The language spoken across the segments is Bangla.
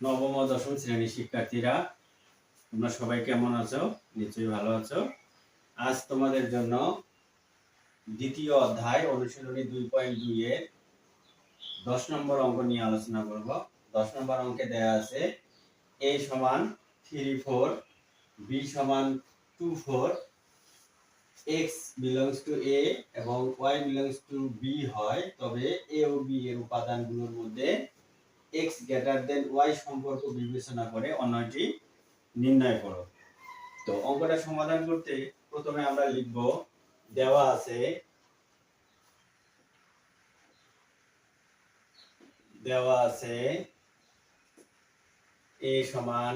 নবম ও দশম শ্রেণীর শিক্ষার্থীরা, তোমরা সবাই কেমন আছো? নিশ্চয়ই ভালো আছো। আজ তোমাদের জন্য দ্বিতীয় অধ্যায় অনুশীলনী 2.2 এর 10 নম্বর অঙ্ক নিয়ে আলোচনা করব। 10 নম্বর অঙ্কে দেয়া আছে a সমান 3 4, b সমান 2 4, x belongs to a এবং y belongs to b হয়, তবে a ও b এর উপাদানগুলোর মধ্যে x greater than y সম্পর্ক বিবেচনা করে অন্যটি নির্ণয় করো। তো অঙ্কটা সমাধান করতে প্রথমে আমরা লিখব, দেওয়া আছে a সমান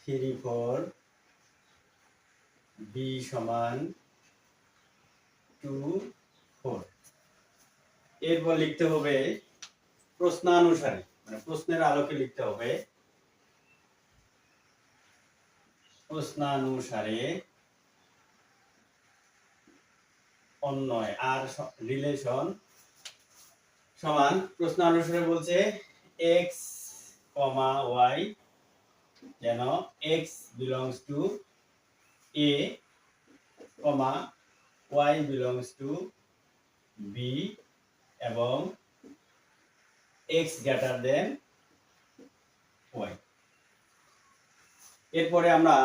3 4, b সমান 2 4। এরপর লিখতে হবে প্রশ্নানুসারে, মানে প্রশ্নের আলোকে লিখতে হবে প্রশ্নানুসারে অন্বয় আর রিলেশন সমান। প্রশ্নানুসারে বলছে x, y যেন x belongs to a, y belongs to b এবং x greater than y। এরপরে আমরা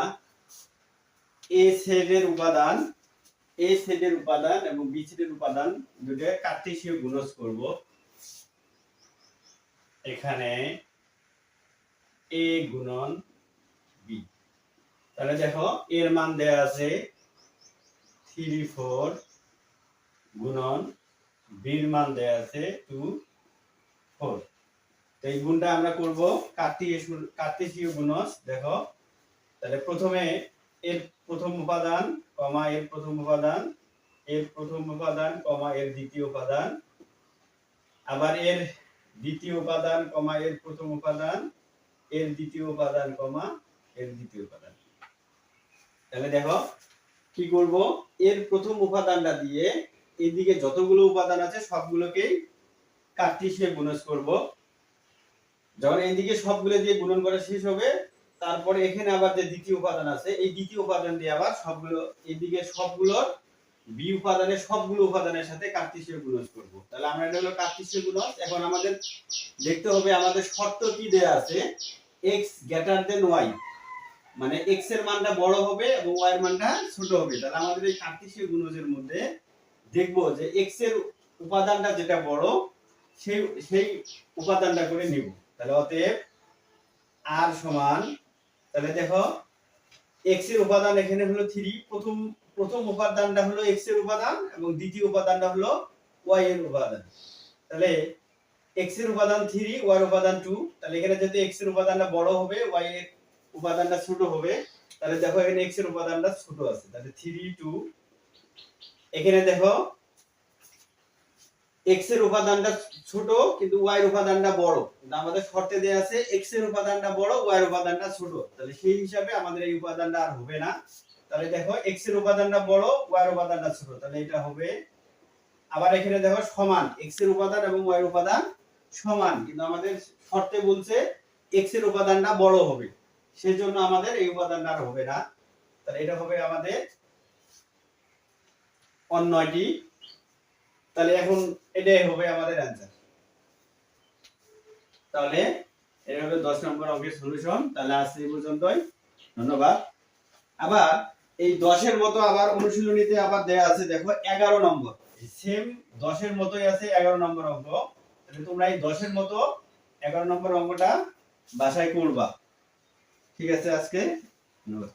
a সেটের উপাদান এবং b সেটের উপাদান দুটো কার্টেসীয় গুণজ করব। এখানে a গুণন b, তাহলে দেখো এর মান দেয়া আছে 3 4 গুণন b এর মান দেয়া আছে 2 4। তো এই গুণটা আমরা করব কার্টেসীয় গুণজ। দেখো তাহলে প্রথমে এর প্রথম উপাদান কমা এর প্রথম উপাদান, এর প্রথম উপাদান কমা এর দ্বিতীয় উপাদান, আবার এর দ্বিতীয় উপাদান কমা এর প্রথম উপাদান, এর দ্বিতীয় উপাদান কমা এর দ্বিতীয় উপাদান। তাহলে দেখো কি করব, এর প্রথম উপাদানটা দিয়ে এদিকে যতগুলো উপাদান আছে সবগুলোকেই কার্টেসীয় গুণজ করব। যখন এইদিকে সবগুলো দিয়ে গুণন করা শেষ হবে, তারপরে এখানে আবার যে দ্বিতীয় উপাদান আছে এই দ্বিতীয় উপাদান দিয়ে আবার সবগুলো এইদিকে সবগুলোর বি উপাদানের সবগুলো উপাদানের সাথে কার্টেসীয় গুণজ করব। তাহলে আমরা এটা হলো কার্টেসীয় গুণজ। এখন আমাদের দেখতে হবে আমাদের শর্ত কি দেয়া আছে, x greater than y, মানে x এর মানটা বড় হবে এবং y এর মানটা ছোট হবে। তাহলে আমাদের এই কার্টেসীয় গুণজের মধ্যে দেখব যে x এর উপাদানটা যেটা বড় সেই উপাদানটা করে নিব। তাহলে অতএব r সমান, তাহলে দেখো x এর উপাদান এখানে হলো 3, প্রথম উপাদানটা হলো x এর উপাদান এবং দ্বিতীয় উপাদানটা হলো y এর উপাদান। তাহলে x এর উপাদান 3, y এর উপাদান 2। তাহলে এখানে যদি x এর উপাদানটা বড় হবে, y এর উপাদানটা ছোট হবে, তাহলে দেখো এখানে x এর উপাদানটা ছোট আছে, তাহলে 3 2। এখানে দেখো x এর উপাদানটা ছোট কিন্তু y এর উপাদানটা বড়, কিন্তু আমাদের শর্তে দেয়া আছে x এর উপাদানটা বড়, y এর উপাদানটা ছোট। তাহলে সেই হিসাবে আমাদের এই উপাদানটা আর হবে না। তাহলে দেখো x এর উপাদানটা বড়, y এর উপাদানটা ছোট, তাহলে এটা হবে। আবার এখানে দেখো সমান, x এর উপাদান এবং y এর উপাদান সমান, কিন্তু আমাদের শর্তে বলছে x এর উপাদানটা বড় হবে, সেজন্য আমাদের এই উপাদানটা আর হবে না। তাহলে এটা হবে আমাদের অন্যটি। তাহলে এখন এটাই হবে আমাদের অ্যানসার। তাহলে এটা হবে 10 নম্বর অঙ্কের সলিউশন। তাহলে আজ এই পর্যন্তই, ধন্যবাদ। আবার এই 10 এর মতো আবার অনুশীলনীতে আবার দেয়া আছে, দেখো 11 নম্বর, সেম 10 এর মতোই আছে 11 নম্বর অঙ্ক। তাহলে তোমরা এই 10 এর মতো 11 নম্বর অঙ্কটা বাসায় করবা। ঠিক আছে, আজকে ধন্যবাদ।